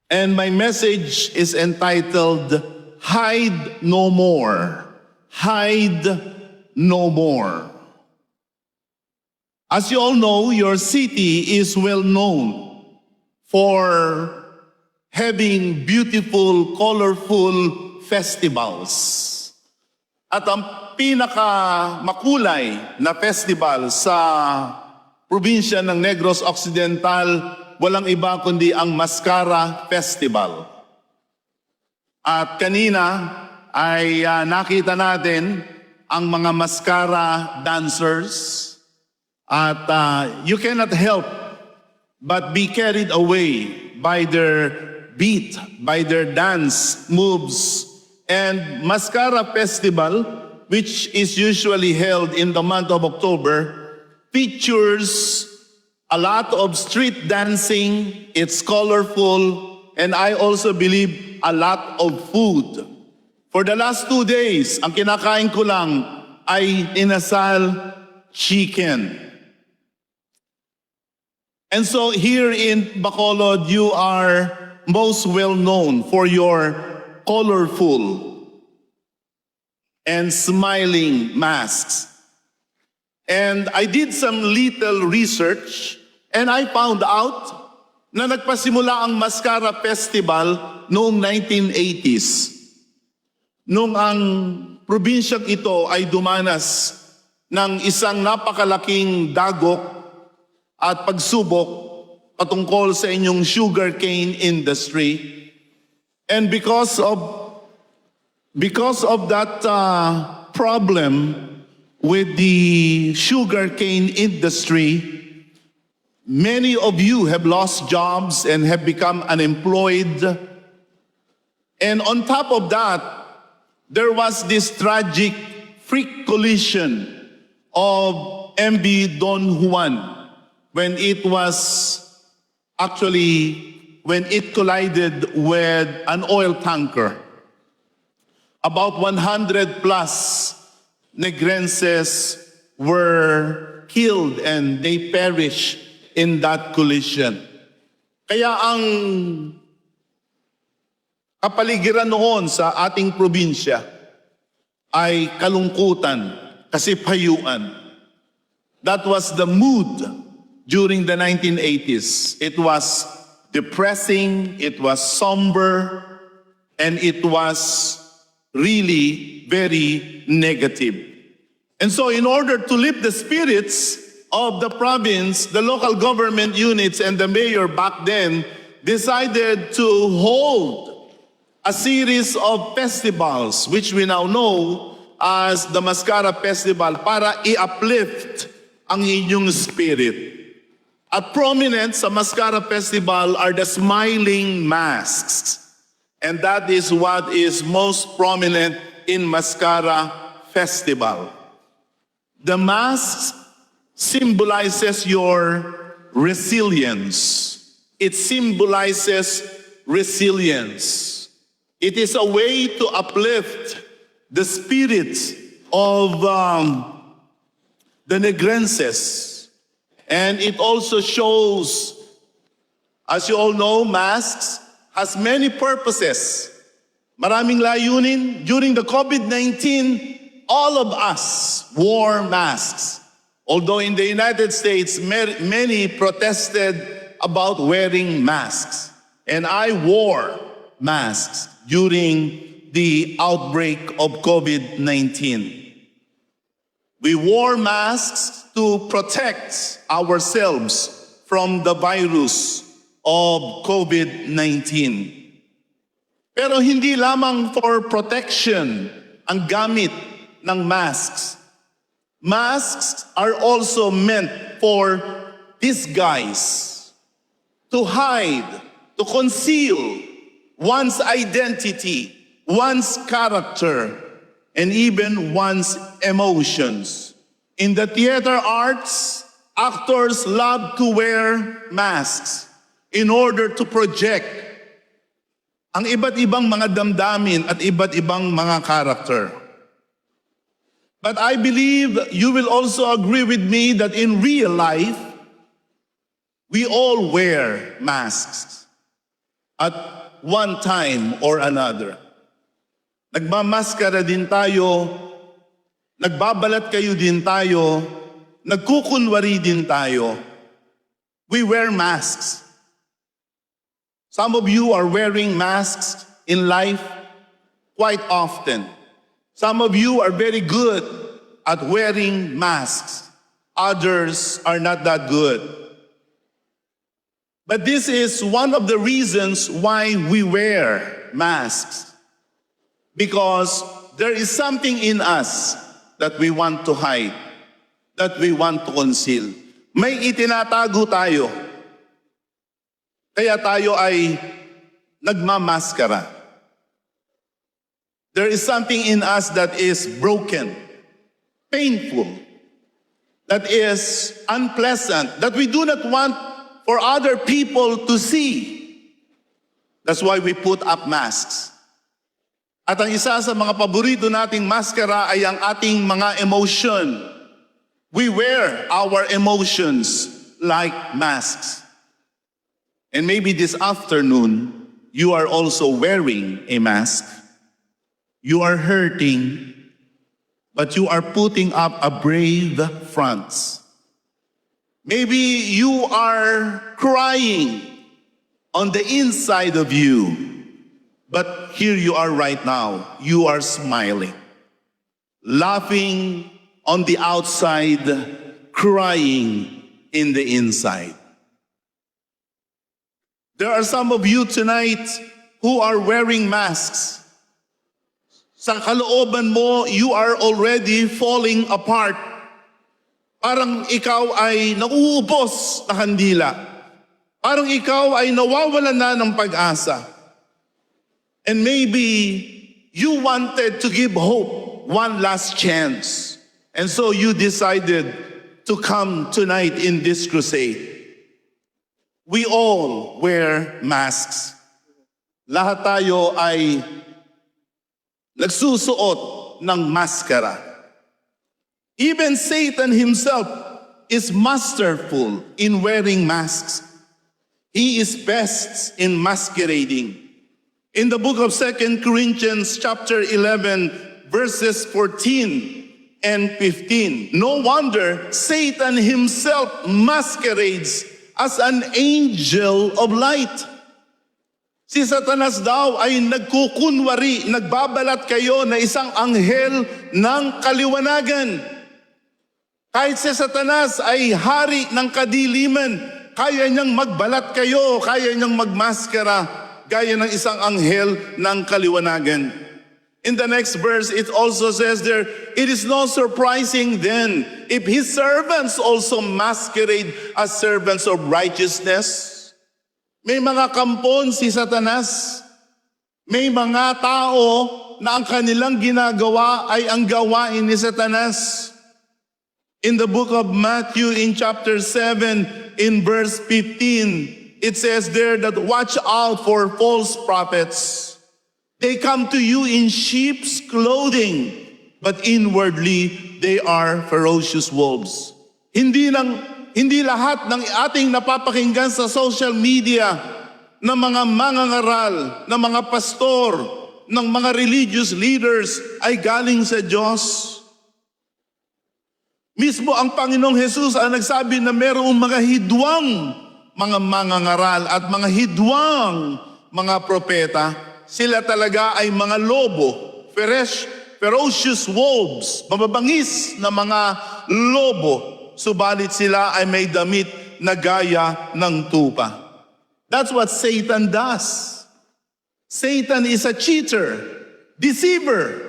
And my message is entitled, Hide No More. Hide no more. As you all know, your city is well known for having beautiful, colorful festivals. At ang pinakamakulay na festival sa probinsya ng Negros Occidental, walang iba kundi ang Mascara Festival. At kanina ay nakita natin ang mga mascara dancers. At you cannot help but be carried away by their beat, by their dance moves. And Mascara Festival, which is usually held in the month of October, features a lot of street dancing. It's colorful, and I also believe a lot of food. For the last 2 days, ang kinakain ko lang ay inasal chicken. And so here in Bacolod, you are most well known for your colorful and smiling masks. And I did some little research, and I found out na nagpasimula ang Mascara Festival noong 1980s. Nung ang probinsyang ito ay dumanas ng isang napakalaking dagok at pagsubok patungkol sa inyong sugarcane industry. And because of that problem with the sugarcane industry, many of you have lost jobs and have become unemployed. And on top of that, there was this tragic freak collision of MV Don Juan when it collided with an oil tanker. About 100 plus Negrenses were killed and they perished in that collision. Kaya ang kapaligiran noon sa ating probinsya ay kalungkutan, kasipayuan. That was the mood during the 1980s. It was depressing, it was somber, and it was really very negative. And so in order to lift the spirits of the province, the local government units and the mayor back then decided to hold a series of festivals, which we now know as the Mascara Festival, para i-uplift ang inyong spirit. At prominent sa Mascara Festival are the smiling masks. And that is what is most prominent in Mascara Festival. The mask symbolizes your resilience. It symbolizes resilience. It is a way to uplift the spirits of the Negrenses. And it also shows, as you all know, masks has many purposes. Maraming layunin. During the COVID-19, all of us wore masks. Although in the United States, many protested about wearing masks. And I wore masks during the outbreak of COVID-19. We wore masks to protect ourselves from the virus of COVID-19. Pero hindi lamang for protection ang gamit ng masks. Masks are also meant for disguise, to hide, to conceal one's identity, one's character, and even one's emotions. In the theater arts, actors love to wear masks in order to project ang iba't ibang mga damdamin at iba't ibang mga character. But I believe you will also agree with me that in real life, we all wear masks. at one time or another. Nagmamaskara din tayo, nagbabalat kayo din tayo, nagkukunwari din tayo. We wear masks. Some of you are wearing masks in life quite often. Some of you are very good at wearing masks. Others are not that good. But this is one of the reasons why we wear masks. Because there is something in us that we want to hide, that we want to conceal. May itinatago tayo. Kaya tayo ay nagmamaskara. There is something in us that is broken, painful, that is unpleasant, that we do not want for other people to see. That's why we put up masks. At ang isa sa mga paborito nating maskara ay ang ating mga emotion. We wear our emotions like masks. And maybe this afternoon, you are also wearing a mask. You are hurting, but you are putting up a brave front. Maybe you are crying on the inside of you, but here you are right now. You are smiling, laughing on the outside, crying in the inside. There are some of you tonight who are wearing masks. Sa kalooban mo, you are already falling apart. Parang ikaw ay nauubos na kandila. Parang ikaw ay nawawalan na ng pag-asa. And maybe you wanted to give hope one last chance. And so you decided to come tonight in this crusade. We all wear masks. Lahat tayo ay nagsusuot ng maskara. Even Satan himself is masterful in wearing masks. He is best in masquerading. In the book of 2 Corinthians chapter 11, verses 14 and 15, no wonder Satan himself masquerades as an angel of light. Si Satanas daw ay nagkukunwari, nagbabalat kayo na isang anghel ng kaliwanagan. Kahit si Satanas ay hari ng kadiliman, kaya niyang magbalat kayo, kaya niyang magmaskara, gaya ng isang anghel ng kaliwanagan. In the next verse, it also says there, it is not surprising then if his servants also masquerade as servants of righteousness. May mga kampon si Satanas. May mga tao na ang kanilang ginagawa ay ang gawain ni Satanas. In the book of Matthew in chapter 7 in verse 15, it says there that watch out for false prophets. They come to you in sheep's clothing, but inwardly they are ferocious wolves. Hindi lahat ng ating napapakinggan sa social media ng mga mangangaral, ng mga pastor, ng mga religious leaders ay galing sa Diyos. Mismo ang Panginoong Jesus ang nagsabi na mayroong mga hidwang mga mangangaral at mga hidwang mga propeta. Sila talaga ay mga lobo, ferocious wolves, mababangis na mga lobo. Subalit sila ay may damit na gaya ng tupa. That's what Satan does. Satan is a cheater, deceiver.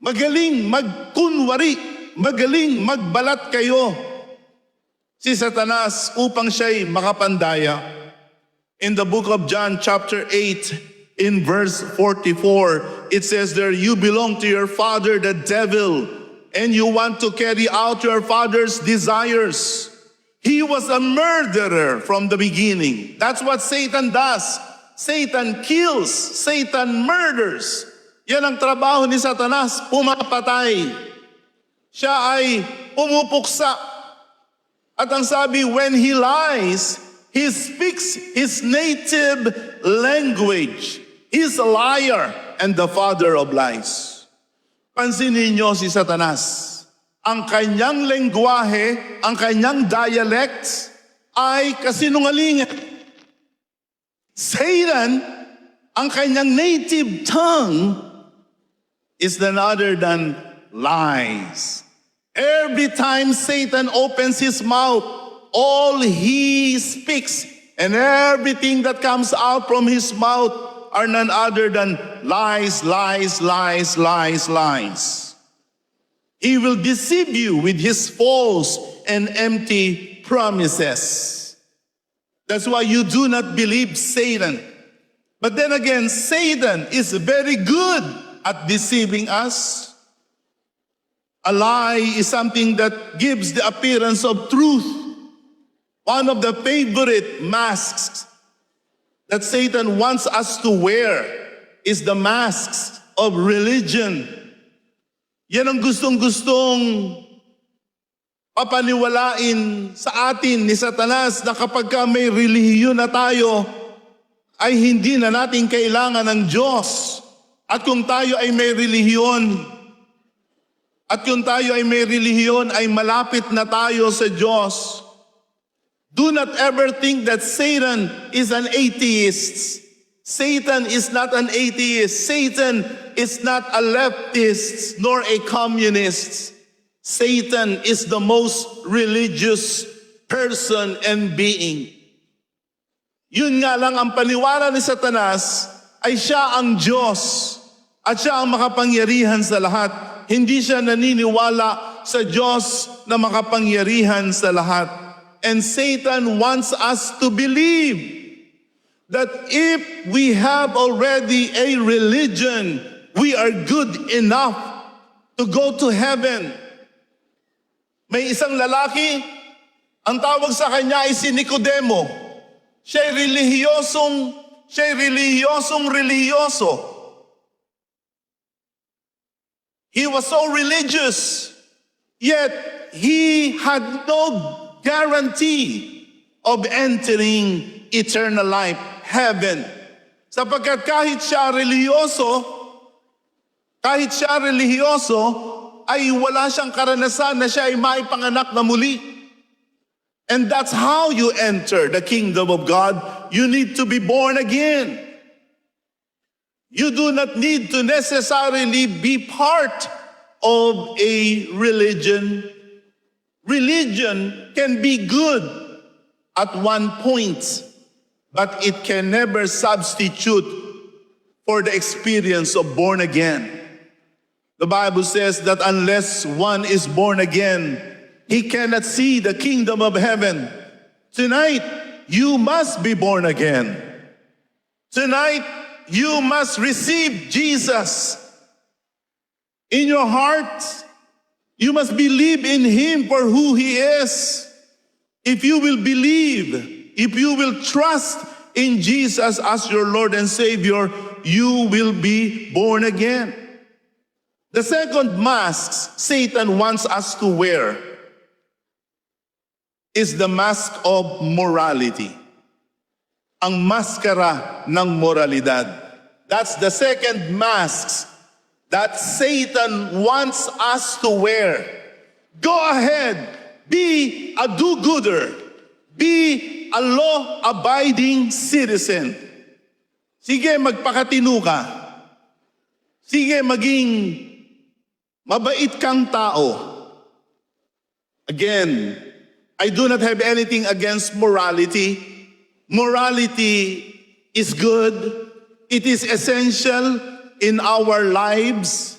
Magaling magkunwari, magaling magbalat kayo. Si Satanas upang siya'y makapandaya. In the book of John chapter 8 in verse 44, it says there, you belong to your father the devil, and you want to carry out your father's desires. He was a murderer from the beginning. That's what Satan does. Satan kills. Satan murders. Yan ang trabaho ni Satanas, pumapatay. Siya ay pumupuksa. At ang sabi, when he lies, He speaks his native language. He's a liar and the father of lies. Pansinin niyo si Satanas. Ang kanyang lengguwahe, ang kanyang dialect ay kasinungalingan. Satan, ang kanyang native tongue is none other than lies. Every time Satan opens his mouth, all he speaks and everything that comes out from his mouth are none other than lies, lies, lies, lies, lies. He will deceive you with his false and empty promises. That's why you do not believe Satan. But then again, Satan is very good at deceiving us. A lie is something that gives the appearance of truth. One of the favorite masks that Satan wants us to wear is the masks of religion. Yan ang gustong-gustong papaniwalain sa atin ni Satanas na kapag may relihiyon na tayo, ay hindi na natin kailangan ng Diyos. At kung tayo ay may relihiyon, ay malapit na tayo sa Diyos. Do not ever think that Satan is an atheist. Satan is not an atheist. Satan is not a leftist nor a communist. Satan is the most religious person and being. Yun nga lang ang paniwala ni Satanas ay siya ang Diyos at siya ang makapangyarihan sa lahat. Hindi siya naniniwala sa Diyos na makapangyarihan sa lahat. And Satan wants us to believe that if we have already a religion, we are good enough to go to heaven. May isang lalaki, ang tawag sa kanya ay si Nicodemo. Siya'y relihiyosong. He was so religious, yet he had no guarantee of entering eternal life, heaven. Sapagkat kahit siya relihiyoso, ay wala siyang karanasan na siya ay maipanganak na muli. And that's how you enter the kingdom of God. You need to be born again. You do not need to necessarily be part of a religion. Religion can be good at one point, but it can never substitute for the experience of born again. The Bible says that unless one is born again, he cannot see the kingdom of heaven. Tonight, you must be born again. Tonight, you must receive Jesus in your heart. You must believe in him for who he is. If you will believe, if you will trust in Jesus as your Lord and Savior, you will be born again. The second mask Satan wants us to wear is the mask of morality. Ang maskara ng moralidad. That's the second mask that Satan wants us to wear. Go ahead, be a do-gooder. Be a law-abiding citizen. Sige, magpakatino ka. Sige, maging mabait kang tao. Again, I do not have anything against morality. Morality is good. It is essential in our lives.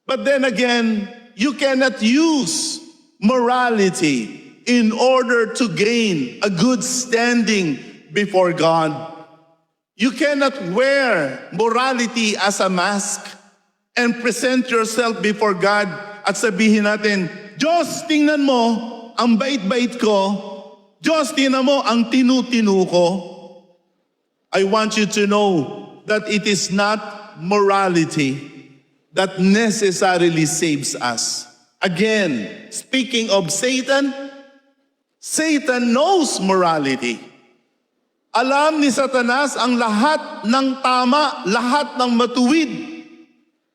But then again, you cannot use morality in order to gain a good standing before God. You cannot wear morality as a mask and present yourself before God at sabihin natin, Diyos, tingnan mo, ang bait-bait ko. Diyos, tingnan mo, ang tinu-tinu ko. I want you to know that it is not morality that necessarily saves us. Again, speaking of Satan, Satan knows morality. Alam ni Satanas ang lahat ng tama, lahat ng matuwid,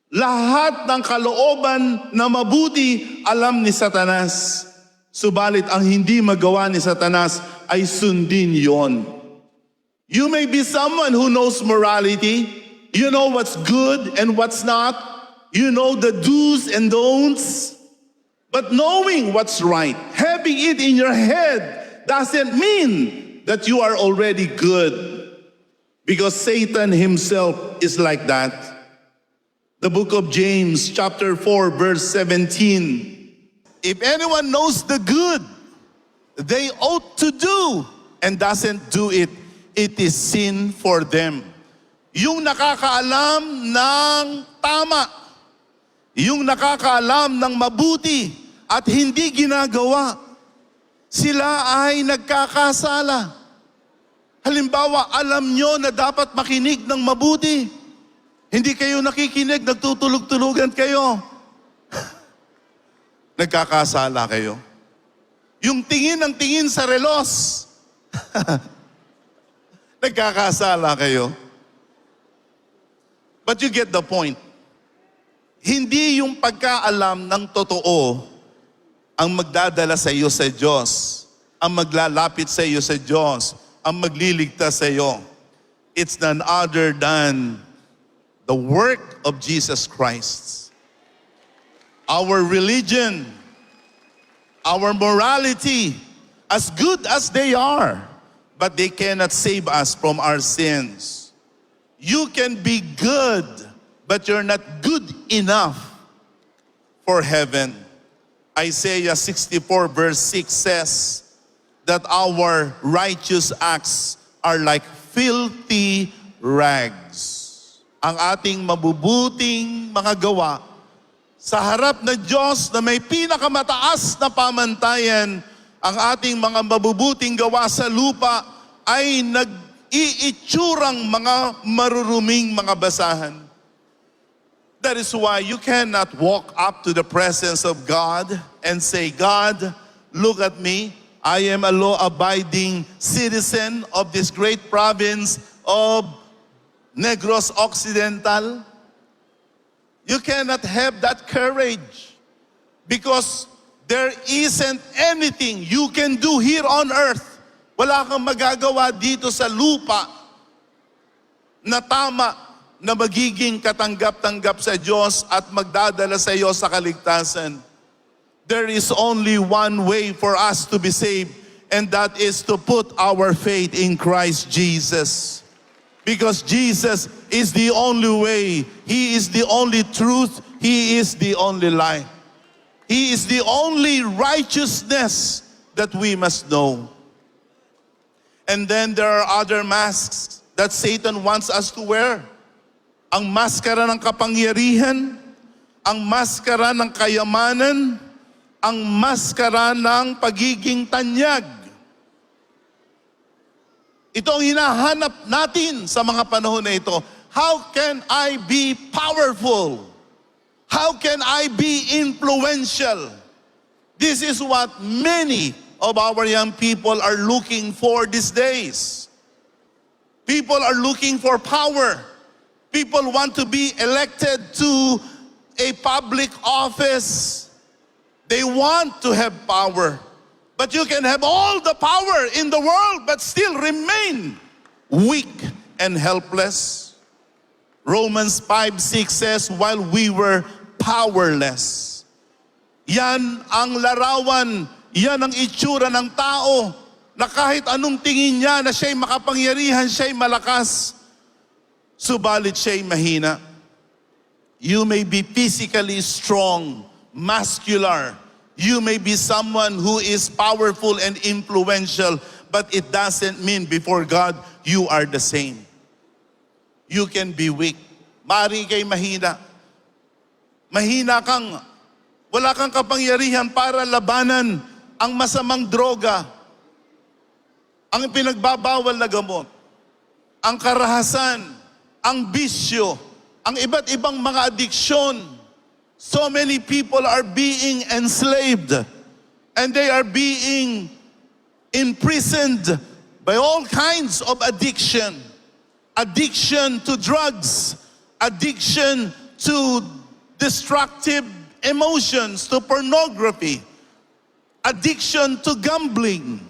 lahat ng kalooban na mabuti, alam ni Satanas. Subalit ang hindi magawa ni Satanas ay sundin yon. You may be someone who knows morality. You know what's good and what's not. You know the do's and don'ts. But knowing what's right, having it in your head, doesn't mean that you are already good. Because Satan himself is like that. The book of James, chapter 4, verse 17. If anyone knows the good they ought to do and doesn't do it, it is sin for them. Yung nakakaalam ng tama, yung nakakaalam ng mabuti at hindi ginagawa, sila ay nagkakasala. Halimbawa, alam nyo na dapat makinig ng mabuti. Hindi kayo nakikinig, nagtutulog-tulugan kayo. Nagkakasala kayo. Yung tingin ng tingin sa relos, nagkakasala kayo. But you get the point. Hindi yung pagkaalam ng totoo ang magdadala sa iyo sa Diyos, ang maglalapit sa iyo sa Diyos, ang magliligtas sa iyo. It's none other than the work of Jesus Christ. Our religion, our morality, as good as they are, but they cannot save us from our sins. You can be good, but you're not good enough for heaven. Isaiah 64 verse 6 says that our righteous acts are like filthy rags. Ang ating mabubuting mga gawa sa harap ng Diyos na may pinakamataas na pamantayan, ang ating mga mabubuting gawa sa lupa ay nag-iitsurang mga maruruming mga basahan. That is why you cannot walk up to the presence of God and say, God, look at me. I am a law-abiding citizen of this great province of Negros Occidental. You cannot have that courage because there isn't anything you can do here on earth. Wala kang magagawa dito sa lupa na tama na magiging katanggap-tanggap sa Diyos at magdadala sa iyo sa kaligtasan. There is only one way for us to be saved, and that is to put our faith in Christ Jesus. Because Jesus is the only way. He is the only truth. He is the only life. He is the only righteousness that we must know. And then there are other masks that Satan wants us to wear. Ang maskara ng kapangyarihan, ang maskara ng kayamanan, ang maskara ng pagiging tanyag. Ito ang hinahanap natin sa mga panahon na ito. How can I be powerful? How can I be influential? This is what many of our young people are looking for these days. People are looking for power. People want to be elected to a public office. They want to have power. But you can have all the power in the world but still remain weak and helpless. Romans 5:6 says, while we were powerless. Yan ang larawan, yan ang itsura ng tao na kahit anong tingin niya na siya'y makapangyarihan, siya'y malakas, subalit siya'y mahina. You may be physically strong, muscular. You may be someone who is powerful and influential, but it doesn't mean before God you are the same. You can be weak. Maaari kay mahina. Mahina kang, wala kang kapangyarihan para labanan ang masamang droga, ang pinagbabawal na gamot, ang karahasan, ang bisyo, ang iba't ibang mga adiksyon. So many people are being enslaved and they are being imprisoned by all kinds of addiction. Addiction to drugs, addiction to destructive emotions, to pornography, addiction to gambling,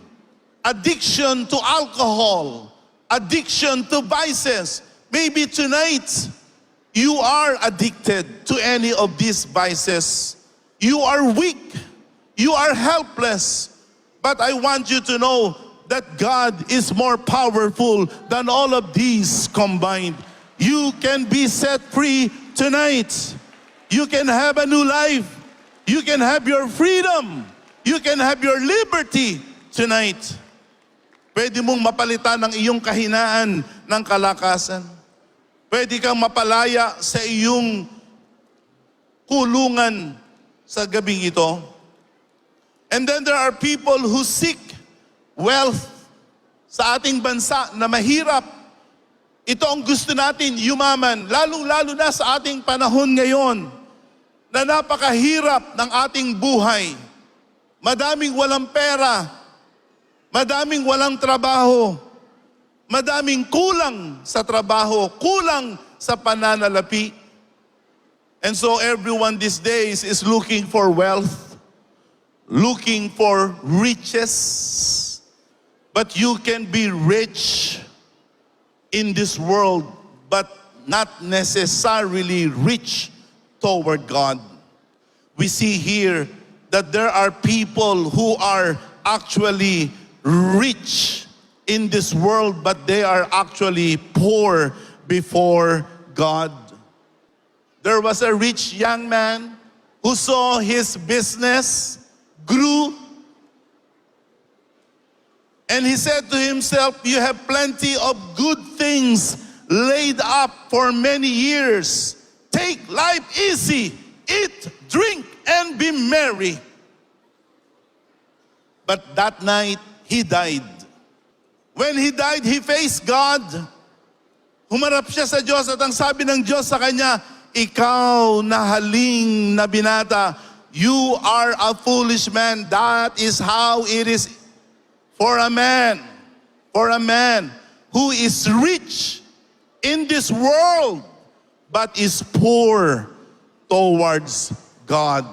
addiction to alcohol, addiction to vices. Maybe tonight, you are addicted to any of these vices. You are weak. You are helpless. But I want you to know that God is more powerful than all of these combined. You can be set free tonight. You can have a new life. You can have your freedom. You can have your liberty tonight. Pwede mong mapalitan ng iyong kahinaan ng kalakasan. Pwede kang mapalaya sa iyong kulungan sa gabing ito. And then there are people who seek wealth sa ating bansa na mahirap. Ito ang gusto natin, yumaman, lalong-lalo na sa ating panahon ngayon na napakahirap ng ating buhay. Madaming walang pera, madaming walang trabaho, madaming kulang sa trabaho, kulang sa pananalapi. And so everyone these days is looking for wealth, looking for riches. But you can be rich in this world, but not necessarily rich toward God. We see here that there are people who are actually rich in this world, but they are actually poor before God. There was a rich young man who saw his business grew. And he said to himself, you have plenty of good things laid up for many years. Take life easy, eat, drink, and be merry. But that night, he died. When he died, he faced God. Humarap siya sa Diyos at ang sabi ng Diyos sa kanya, ikaw na haling na binata, you are a foolish man. That is how it is for a man who is rich in this world, but is poor towards God.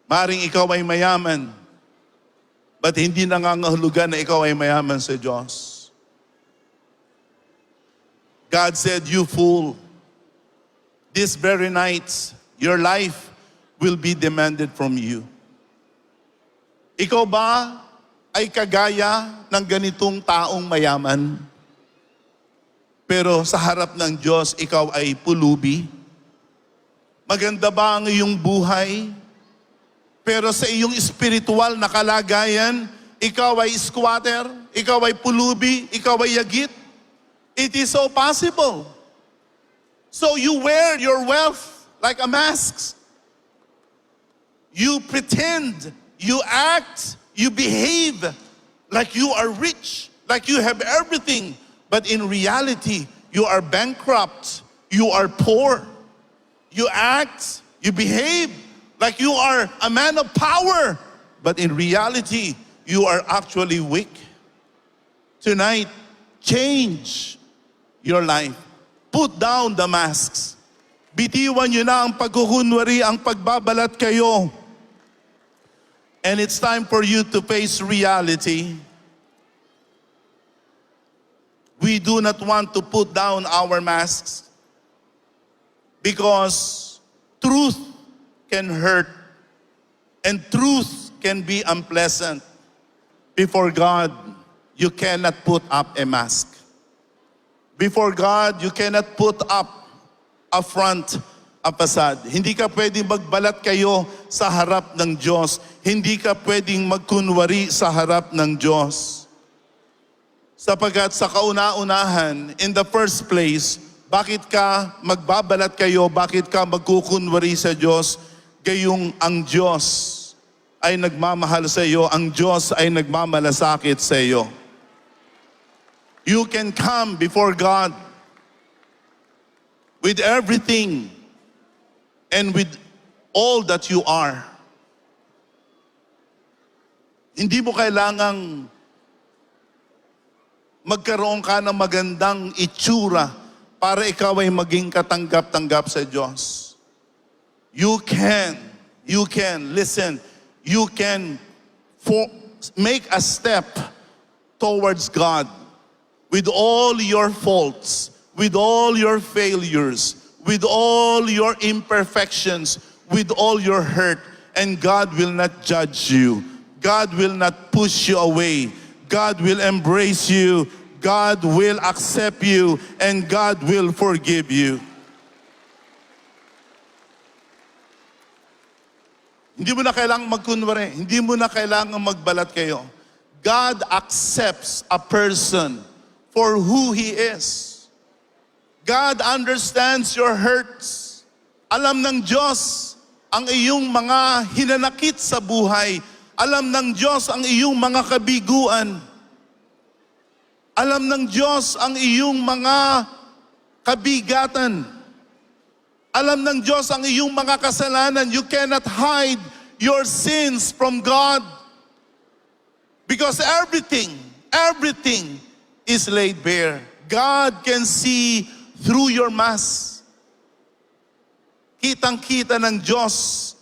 Maring ikaw ay mayaman, but hindi nangangahulugan na ikaw ay mayaman sa Diyos. God said, you fool, this very night, your life will be demanded from you. Ikaw ba ay kagaya ng ganitong taong mayaman? Pero sa harap ng Diyos, ikaw ay pulubi? Maganda ba ang iyong buhay? Pero sa iyong spiritual na kalagayan, ikaw ay squatter, ikaw ay pulubi, ikaw ay yagit? It is so possible. So you wear your wealth like a mask. You pretend, you act, you behave like you are rich, like you have everything. But in reality, you are bankrupt, you are poor. You act, you behave like you are a man of power. But in reality, you are actually weak. Tonight, change your life. Put down the masks. Bitiwan nyo na ang pagkukunwari, ang pagbabalat kayo. And it's time for you to face reality. We do not want to put down our masks because truth can hurt and truth can be unpleasant. Before God, you cannot put up a mask. Before God, you cannot put up a front, a facade. Hindi ka pwedeng magbalat kayo sa harap ng Diyos. Hindi ka pwedeng magkunwari sa harap ng Diyos. Sapagkat sa kauna-unahan, in the first place, bakit ka magbabalat kayo, bakit ka magkukunwari sa Diyos, gayong ang Diyos ay nagmamahal sa iyo, ang Diyos ay nagmamalasakit sa iyo. You can come before God with everything and with all that you are. Hindi mo kailangang magkaroon ka ng magandang itsura para ikaw ay maging katanggap-tanggap sa Diyos. You can, listen, you can make a step towards God with all your faults, with all your failures, with all your imperfections, with all your hurt, and God will not judge you. God will not push you away. God will embrace you. God will accept you, and God will forgive you. Hindi mo na kailangang magkunwari. Hindi mo na kailangang magbalat kayo. God accepts a person for who he is. God understands your hurts. Alam ng Diyos ang iyong mga hinanakit sa buhay. Alam ng Diyos ang iyong mga kabiguan. Alam ng Diyos ang iyong mga kabigatan. Alam ng Diyos ang iyong mga kasalanan. You cannot hide your sins from God. Because everything is laid bare. God can see through your mask. Kitang-kita ng Diyos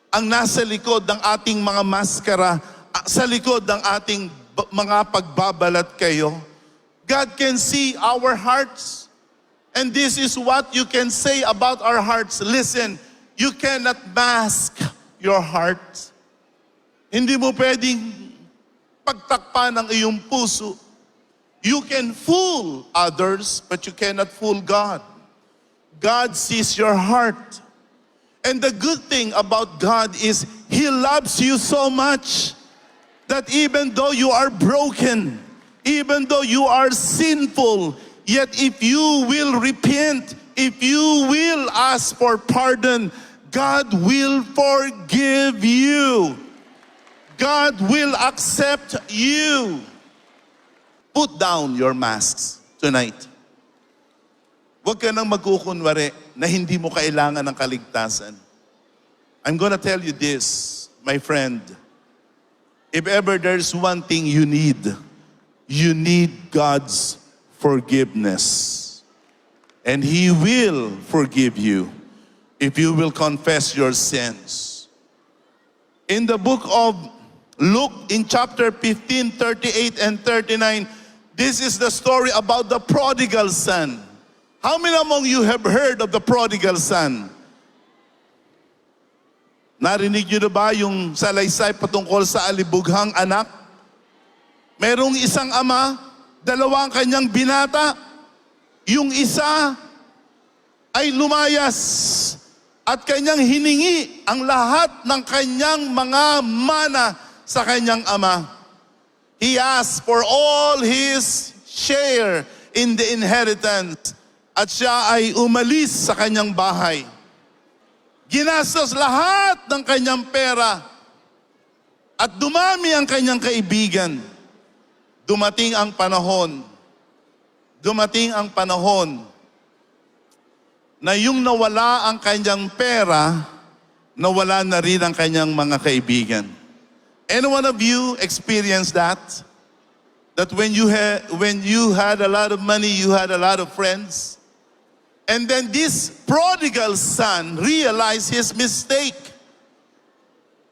ang nasa likod ng ating mga maskara, sa likod ng ating mga pagbabalat kayo. God can see our hearts. And this is what you can say about our hearts. Listen, you cannot mask your heart. Hindi mo pwedeng pagtakpan ang iyong puso. You can fool others, but you cannot fool God. God sees your heart. And the good thing about God is He loves you so much that even though you are broken, even though you are sinful, yet if you will repent, if you will ask for pardon, God will forgive you. God will accept you. Put down your masks tonight. Huwag ka nang magkukunwari na hindi mo kailangan ng kaligtasan. I'm gonna tell you this, my friend. If ever there's one thing you need God's forgiveness. And He will forgive you if you will confess your sins. In the book of Luke, in chapter 15, 38 and 39, this is the story about the prodigal son. How many among you have heard of the prodigal son? Narinig niyo na ba yung salaysay patungkol sa alibughang anak? Merong isang ama, dalawang kanyang binata. Yung isa ay lumayas at kanyang hiningi ang lahat ng kanyang mga mana sa kanyang ama. He asked for all his share in the inheritance. At siya ay umalis sa kanyang bahay. Ginastos lahat ng kanyang pera. At dumami ang kanyang kaibigan. Dumating ang panahon na yung nawala ang kanyang pera, nawala na rin ang kanyang mga kaibigan. Any one of you experienced that? That when you had a lot of money, you had a lot of friends? And then this prodigal son realized his mistake.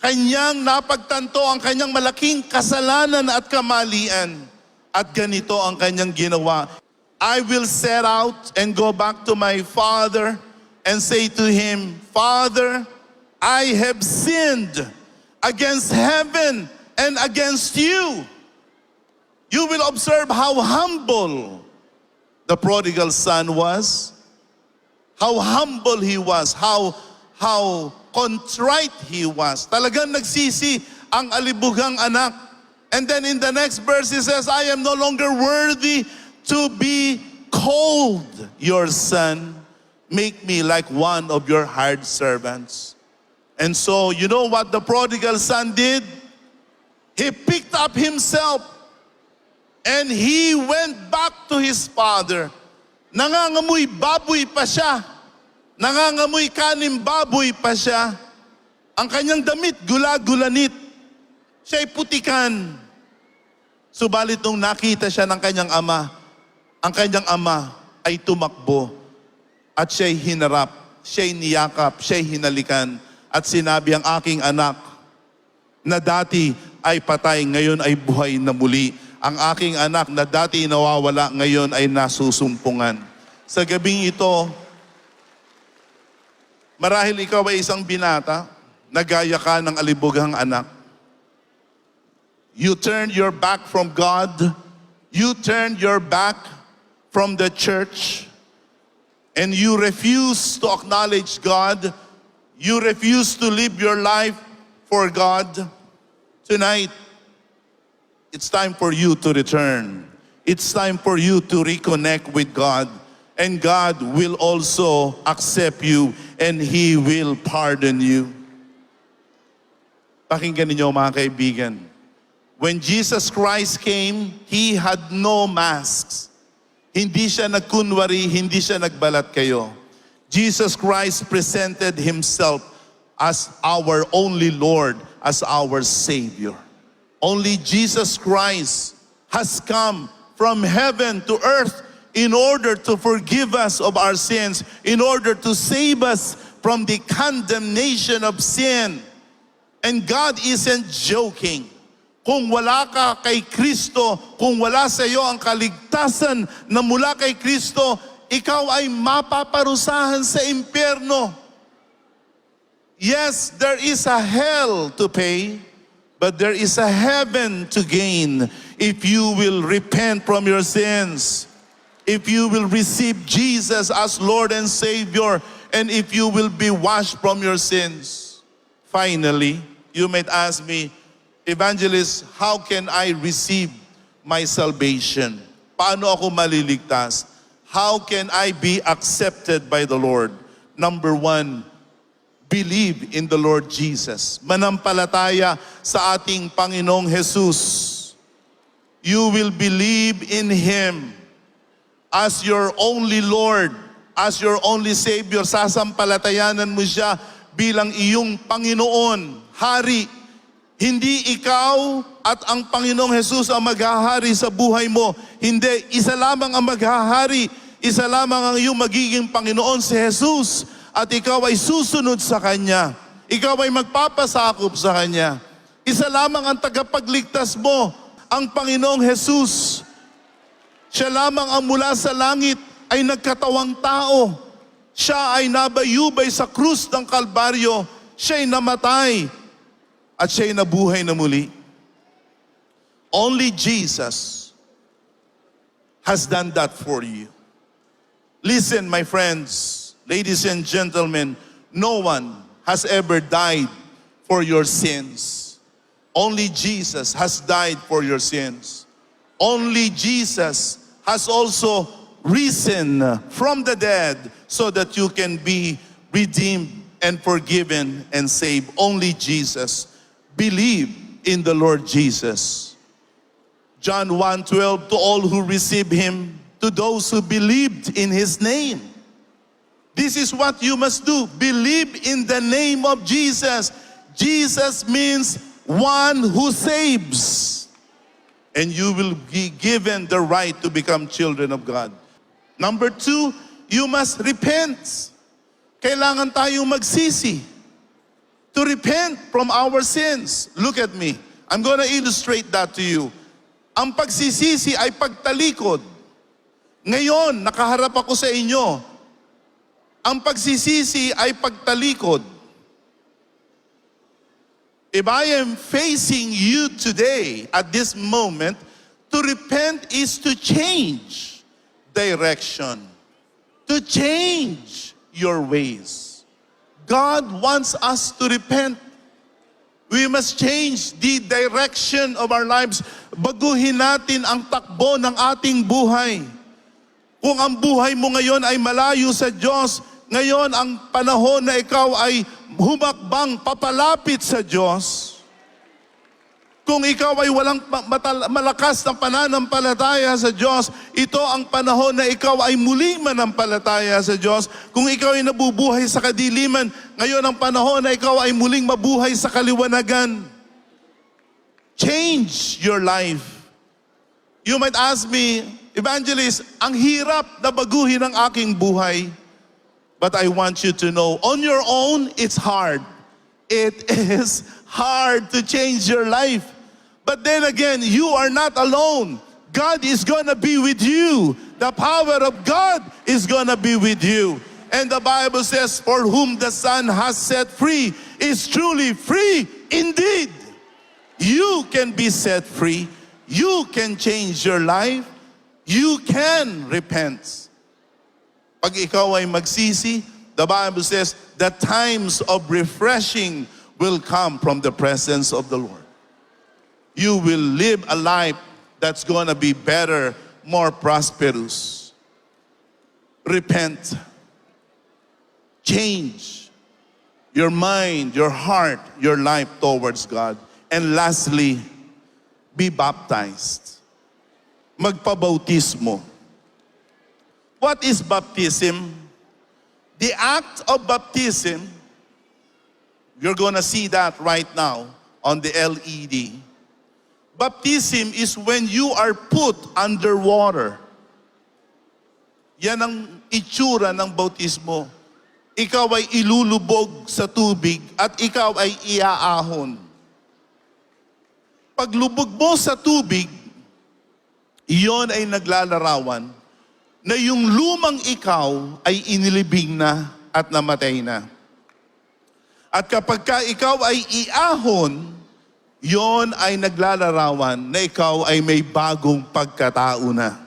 Kanyang napagtanto ang kanyang malaking kasalanan at kamalian. At ganito ang kanyang ginawa. I will set out and go back to my father and say to him, Father, I have sinned against heaven and against you. You will observe how humble the prodigal son was. How humble he was, how contrite he was. Talagang nagsisi ang alibughang anak. And then in the next verse he says, I am no longer worthy to be called your son. Make me like one of your hired servants. And so, you know what the prodigal son did? He picked up himself and he went back to his father. Nangangamoy baboy pa siya. Nangangamoy kanim baboy pa siya. Ang kanyang damit gula-gulanit. Siya ay putikan. Subalit nung nakita siya ng kanyang ama, ang kanyang ama ay tumakbo at siya'y hinarap, siya'y niyakap, siya'y hinalikan at sinabi, ang aking anak na dati ay patay, ngayon ay buhay na muli. Ang aking anak na dati nawawala, ngayon ay nasusumpungan. Sa gabing ito, marahil ikaw ay isang binata, nagaya ka ng alibughang anak. You turned your back from God. You turned your back from the church. And you refuse to acknowledge God. You refuse to live your life for God. Tonight, it's time for you to return. It's time for you to reconnect with God. And God will also accept you and He will pardon you. Pakinggan ninyo mga kaibigan. When Jesus Christ came, He had no masks. Hindi siya nagkunwari, hindi siya nagbalat kayo. Jesus Christ presented Himself as our only Lord, as our Savior. Only Jesus Christ has come from heaven to earth in order to forgive us of our sins, in order to save us from the condemnation of sin. And God isn't joking. Kung wala ka kay Kristo, kung wala sa iyo ang kaligtasan na mula kay Kristo, ikaw ay mapaparusahan sa impyerno. Yes, there is a hell to pay, but there is a heaven to gain if you will repent from your sins, if you will receive Jesus as Lord and Savior, and if you will be washed from your sins. Finally, you might ask me, Evangelist, how can I receive my salvation? Paano ako maliligtas? How can I be accepted by the Lord? Number one, believe in the Lord Jesus. Manampalataya sa ating Panginoong Jesus. You will believe in Him as your only Lord, as your only Savior. Sasampalatayanan mo siya bilang iyong Panginoon, Hari. Hindi ikaw at ang Panginoong Jesus ang maghahari sa buhay mo. Hindi, isa lamang ang maghahari. Isa lamang ang iyong magiging Panginoon, si Jesus. At ikaw ay susunod sa Kanya. Ikaw ay magpapasakop sa Kanya. Isa lamang ang tagapagligtas mo, ang Panginoong Jesus. Siya lamang ang mula sa langit ay nagkatawang tao. Siya ay nabayubay sa krus ng Kalbaryo. Siya ay namatay. At siya'y nabuhay na muli. Only Jesus has done that for you. Listen, my friends, ladies and gentlemen, no one has ever died for your sins. Only Jesus has died for your sins. Only Jesus has also risen from the dead so that you can be redeemed and forgiven and saved. Only Jesus. Believe in the Lord Jesus. John 1:12, to all who receive Him, to those who believed in His name. This is what you must do. Believe in the name of Jesus. Jesus means one who saves. And you will be given the right to become children of God. Number two, you must repent. Kailangan tayong magsisi. To repent from our sins. Look at me. I'm going to illustrate that to you. Ang pagsisisi ay pagtalikod. Ngayon, nakaharap ako sa inyo. Ang pagsisisi ay pagtalikod. If I am facing you today, at this moment, to repent is to change direction. To change your ways. God wants us to repent. We must change the direction of our lives. Baguhin natin ang takbo ng ating buhay. Kung ang buhay mo ngayon ay malayo sa Diyos, ngayon ang panahon na ikaw ay humakbang papalapit sa Diyos. Kung ikaw ay walang malakas na pananampalataya sa Diyos, ito ang panahon na ikaw ay muling manampalataya sa Diyos. Kung ikaw ay nabubuhay sa kadiliman, ngayon ang panahon na ikaw ay muling mabuhay sa kaliwanagan. change your life. You might ask me, Evangelist, ang hirap na baguhin ang aking buhay. But I want you to know, on your own, it's hard. It is hard to change your life. But then again, you are not alone. God is gonna be with you. The power of God is gonna be with you. And the Bible says, for whom the Son has set free is truly free indeed. You can be set free. You can change your life. You can repent. Pag ikaw ay magsisi, the Bible says, the times of refreshing will come from the presence of the Lord. You will live a life that's gonna be better, more prosperous. Repent. Change your mind, your heart, your life towards God. And lastly, be baptized. Magpabautismo. What is baptism? The act of baptism, you're gonna see that right now on the LED. Baptism is when you are put under water. Yan ang itsura ng bautismo. Ikaw ay ilulubog sa tubig at ikaw ay iaahon. Paglubog mo sa tubig, iyon ay naglalarawan na yung lumang ikaw ay inilibing na at namatay na. At kapag ka ikaw ay iahon, yon ay naglalarawan na ikaw ay may bagong pagkatao na.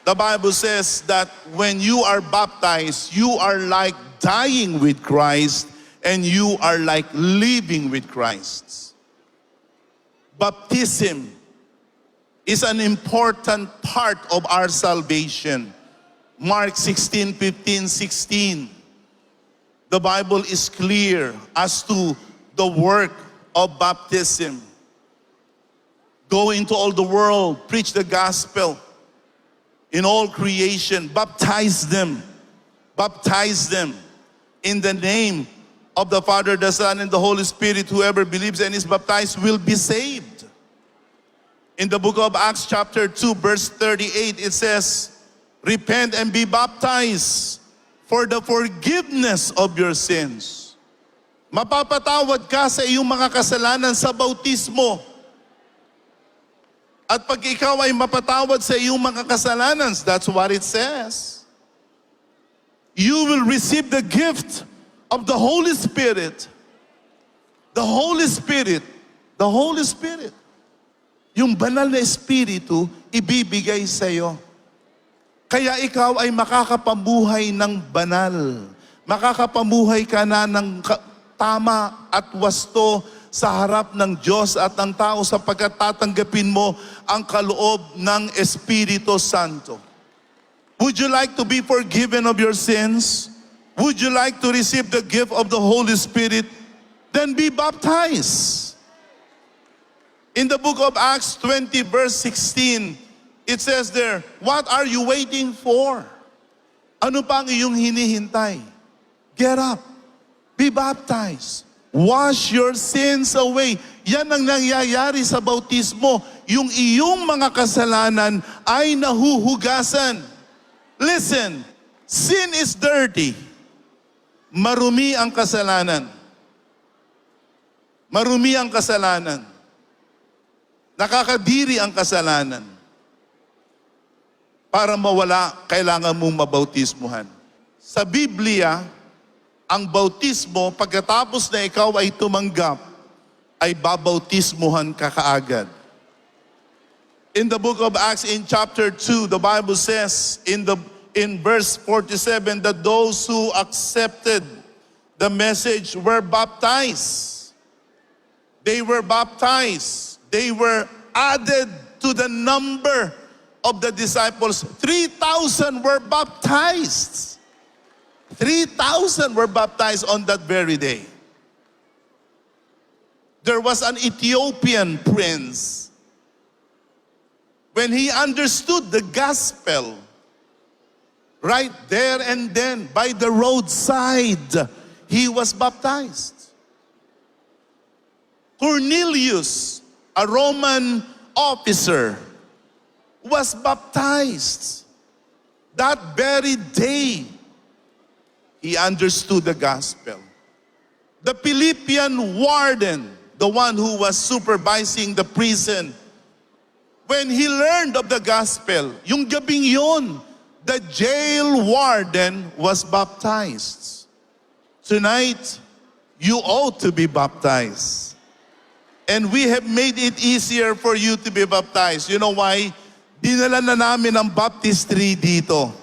The Bible says that when you are baptized, you are like dying with Christ and you are like living with Christ. Baptism is an important part of our salvation. Mark 16:15-16. The Bible is clear as to the work of baptism. Go into all the world, preach the gospel in all creation, baptize them in the name of the Father, the Son, and the Holy Spirit. Whoever believes and is baptized will be saved. In the book of Acts chapter 2 verse 38, it says, repent and be baptized for the forgiveness of your sins. Mapapatawad ka sa iyong mga kasalanan sa bautismo. At pag ikaw ay mapatawad sa iyong mga kasalanan, that's what it says. You will receive the gift of the Holy Spirit. The Holy Spirit. The Holy Spirit. Yung banal na Espiritu, ibibigay sa iyo. Kaya ikaw ay makakapamuhay ng banal. Makakapamuhay ka na ng tama at wasto sa harap ng Diyos at ng tao sapagkat tatanggapin mo ang kaloob ng Espiritu Santo. Would you like to be forgiven of your sins? Would you like to receive the gift of the Holy Spirit? Then be baptized. In the book of Acts 20 verse 16, it says there, what are you waiting for? Ano pa ang iyong hinihintay? Get up. Be baptized. Wash your sins away. Yan ang nangyayari sa bautismo. Yung iyong mga kasalanan ay nahuhugasan. Listen, sin is dirty. Marumi ang kasalanan. Marumi ang kasalanan. Nakakadiri ang kasalanan. Para mawala, kailangan mong mabautismuhan. Sa Biblia, ang bautismo, pagkatapos na ikaw ay tumanggap, ay babautismuhan ka kaagad. In the book of Acts, in chapter 2, the Bible says, in verse 47, that those who accepted the message were baptized. They were baptized. They were added to the number of the disciples. 3,000 were baptized. 3,000 were baptized on that very day. There was an Ethiopian prince. When he understood the gospel, right there and then, by the roadside, he was baptized. Cornelius, a Roman officer, was baptized. That very day, he understood the gospel. The Philippian warden, the one who was supervising the prison, when he learned of the gospel, yung gabing yun, the jail warden was baptized. Tonight, you ought to be baptized. And we have made it easier for you to be baptized. You know why? Dinala na namin ang baptistry dito.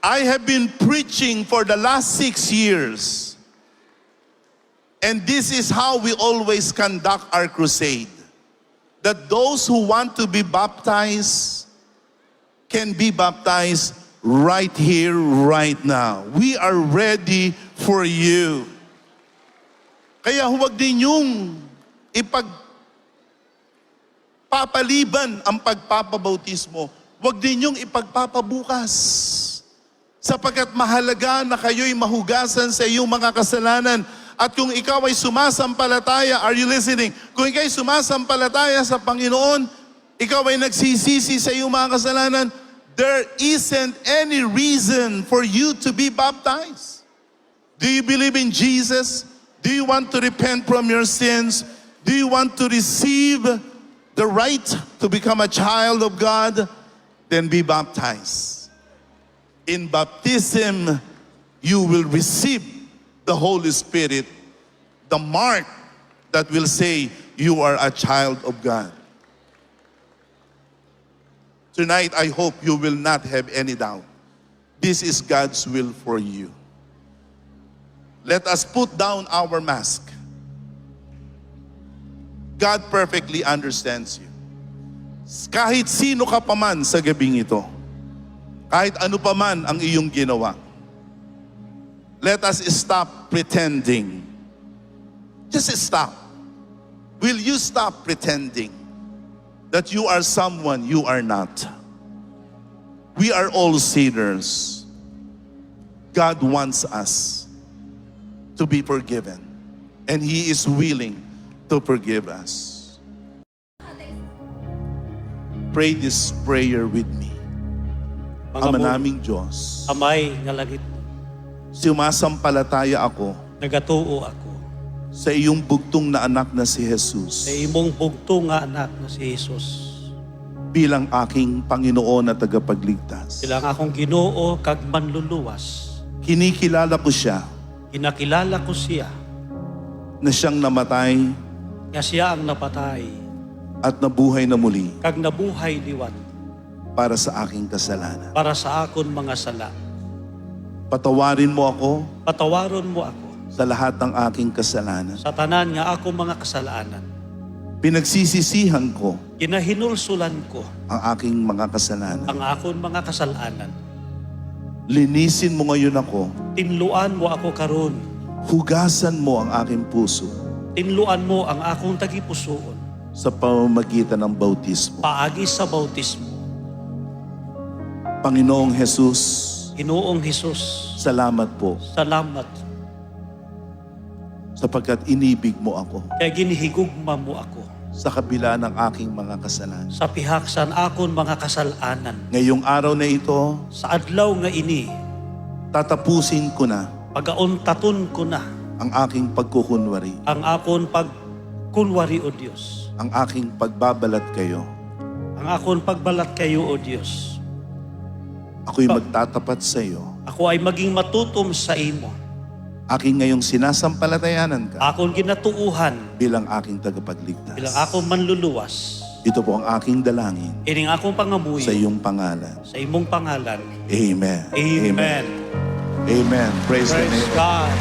I have been preaching for the last 6 years. And this is how we always conduct our crusade. That those who want to be baptized can be baptized right here, right now. We are ready for you. Kaya huwag din yung ipagpapaliban ang pagpapabautismo. Huwag din yung ipagpapabukas. Sapagkat mahalaga na kayo'y mahugasan sa iyong mga kasalanan. At kung ikaw ay sumasampalataya, are you listening? Kung ikaw ay sumasampalataya sa Panginoon, ikaw ay nagsisisi sa iyong mga kasalanan, there isn't any reason for you to be baptized. Do you believe in Jesus? Do you want to repent from your sins? Do you want to receive the right to become a child of God? Then be baptized. In baptism, you will receive the Holy Spirit, the mark that will say you are a child of God. Tonight, I hope you will not have any doubt. This is God's will for you. Let us put down our mask. God perfectly understands you. Kahit sino ka pa man sa gabing ito, kahit ano pa man ang iyong ginawa, let us stop pretending. Just stop. Will you stop pretending that you are someone you are not? We are all sinners. God wants us to be forgiven, and He is willing to forgive us. Pray this prayer with me. Ama naming Diyos, Amay nga langit, sumasampalataya ako nagatuo ako sa iyong bugtong na anak na si Jesus sa imong bugtong nga anak na si Jesus. bilang aking Panginoon at tagapagligtas. Bilang akong Ginoo kag manluluwas. Kinikilala ko siya Kinakilala ko siya na siyang namatay nga siya ang napatay at nabuhay na muli kag nabuhay liwat para sa aking kasalanan. para sa akon mga sala. Patawarin mo ako Patawaron mo ako sa lahat ng aking kasalanan. sa tanan nga akong mga kasalanan. Pinagsisisihan ko Kinahinulsulan ko ang aking mga kasalanan. ang akon mga kasalanan. Linisin mo ngayon ako. Tinluan mo ako karon. Hugasan mo ang aking puso Tinluan mo ang akong tagipusoon sa pamamagitan ng bautismo. paagi sa bautismo. Panginoong Jesus, Ginoong Hesus, salamat po salamat sapagkat inibig mo ako kay ginhigugma mo ako sa kabila ng aking mga kasalanan. sa pihaksan akon mga kasalanan. Ngayong araw na ito, Sa adlaw nga ini, tatapusin ko na pagauntaton ko na ang aking pagkukunwari, ang akon pagkunwari o Dios. ang aking pagbabalat kayo. Ang akon pagbalat kayo o Dios. Ako'y magtatapat sa iyo. Ako ay maging matutom sa imo. Aking ngayong sinasampalatayanan ka Akon ginatuuhan bilang aking tagapagligtas. bilang akong manluluwas. Ito po ang aking dalangin Ining akong pangamuyo sa iyong pangalan. sa imong pangalan. Amen. Amen. Amen. Praise the Praise name. God.